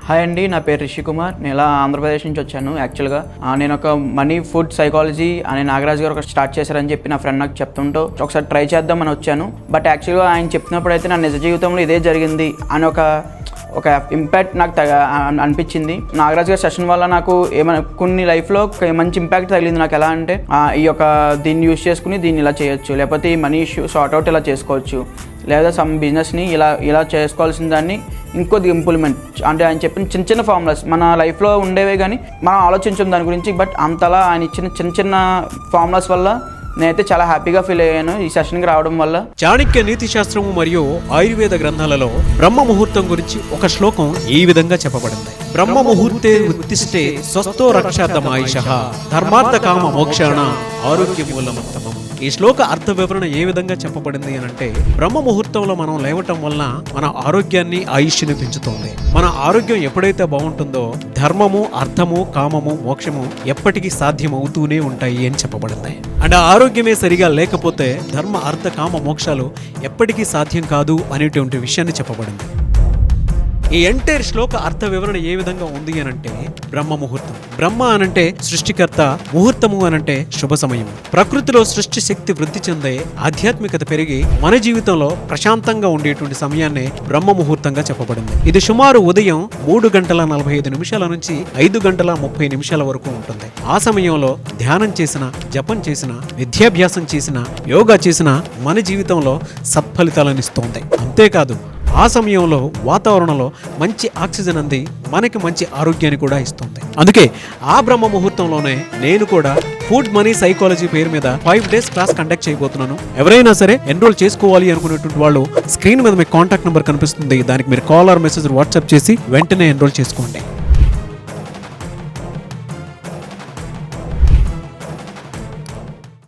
Hi అండి, నా పేరు రిషి కుమార్. నేను ఇలా ఆంధ్రప్రదేశ్ నుంచి వచ్చాను. యాక్చువల్గా నేను ఒక మనీ ఫుడ్ సైకాలజీ అనే నాగరాజ్ గారు ఒక స్టార్ట్ చేశారని చెప్పి నా ఫ్రెండ్ నాకు చెప్తుంటూ ఒకసారి ట్రై చేద్దామని వచ్చాను. బట్ యాక్చువల్గా ఆయన చెప్పినప్పుడు అయితే నా నిజ జీవితంలో ఇదే జరిగింది అని ఒక ఇంపాక్ట్ నాకు అనిపించింది. నాగరాజ్ గారి సెషన్ వల్ల నాకు ఏమైనా కొన్ని లైఫ్లో మంచి ఇంపాక్ట్ తగిలింది. నాకు ఎలా అంటే దీన్ని యూజ్ చేసుకుని దీన్ని ఇలా చేయొచ్చు, లేకపోతే ఈ మనీ ఇష్యూ సార్ట్అవుట్ ఇలా చేసుకోవచ్చు, లేదా సమ్ బిజినెస్ని ఇలా చేసుకోవాల్సిన దాన్ని ఇంకొద్ది ఇంప్లిమెంట్ అంటే ఆయన చెప్పిన చిన్న చిన్న ఫార్ములాస్ మన లైఫ్లో ఉండేవే కానీ మనం ఆలోచించాం దాని గురించి. బట్ అంతలా ఆయన ఇచ్చిన చిన్న చిన్న ఫార్ములాస్ వల్ల నేనైతే చాలా హ్యాపీగా ఫీల్ అయ్యాను ఈ సెషన్కి రావడం వల్ల. చాణక్య నీతి శాస్త్రము మరియు ఆయుర్వేద గ్రంథాలలో బ్రహ్మ ముహూర్తం గురించి ఒక శ్లోకం ఈ విధంగా చెప్పబడింది. బ్రహ్మ ముహూర్తే ఉత్తిష్టే స్వస్థో రక్షార్థమాయుషః ధర్మార్థ కామ మోక్షాణ ఆరోగ్య మూలముత్తమం. ఈ శ్లోక అర్థ వివరణ ఏ విధంగా చెప్పబడింది అని అంటే, బ్రహ్మ ముహూర్తంలో మనం లేవటం వలన మన ఆరోగ్యాన్ని ఆయుష్ని పెంచుతుంది. మన ఆరోగ్యం ఎప్పుడైతే బాగుంటుందో ధర్మము అర్థము కామము మోక్షము ఎప్పటికీ సాధ్యమవుతూనే ఉంటాయి అని చెప్పబడింది. అంటే ఆరోగ్యమే సరిగా లేకపోతే ధర్మ అర్థ కామ మోక్షాలు ఎప్పటికీ సాధ్యం కాదు అనేటువంటి విషయాన్ని చెప్పబడింది. ఈ ఎంటైర్ శ్లోక అర్థ వివరణ ఏ విధంగా ఉంది అనంటే, బ్రహ్మ ముహూర్తం, బ్రహ్మ అనంటే సృష్టికర్త, ముహూర్తము అనంటే శుభ సమయం. ప్రకృతిలో సృష్టి శక్తి వృద్ధి చెందే ఆధ్యాత్మికత పెరిగి మన జీవితంలో ప్రశాంతంగా ఉండేటువంటి సమయాన్ని బ్రహ్మ ముహూర్తంగా చెప్పబడింది. ఇది సుమారు ఉదయం 3:45 నుంచి 5:30 వరకు ఉంటుంది. ఆ సమయంలో ధ్యానం చేసిన, జపం చేసిన, విద్యాభ్యాసం చేసిన, యోగా చేసిన మన జీవితంలో సత్ఫలితాలను ఇస్తోంది. అంతేకాదు ఆ సమయంలో వాతావరణంలో మంచి ఆక్సిజన్ అంది మనకి మంచి ఆరోగ్యాన్ని కూడా ఇస్తుంది. అందుకే ఆ బ్రహ్మ ముహూర్తంలోనే నేను కూడా ఫుడ్ మనీ సైకాలజీ పేరు మీద 5 days క్లాస్ కండక్ట్ చేయబోతున్నాను. ఎవరైనా సరే ఎన్రోల్ చేసుకోవాలి అనుకునేటువంటి వాళ్ళు స్క్రీన్ మీద మీకు కాంటాక్ట్ నెంబర్ కనిపిస్తుంది. దానికి మీరు కాల్ ఆర్ మెసేజ్ వాట్సాప్ చేసి వెంటనే ఎన్రోల్ చేసుకోండి.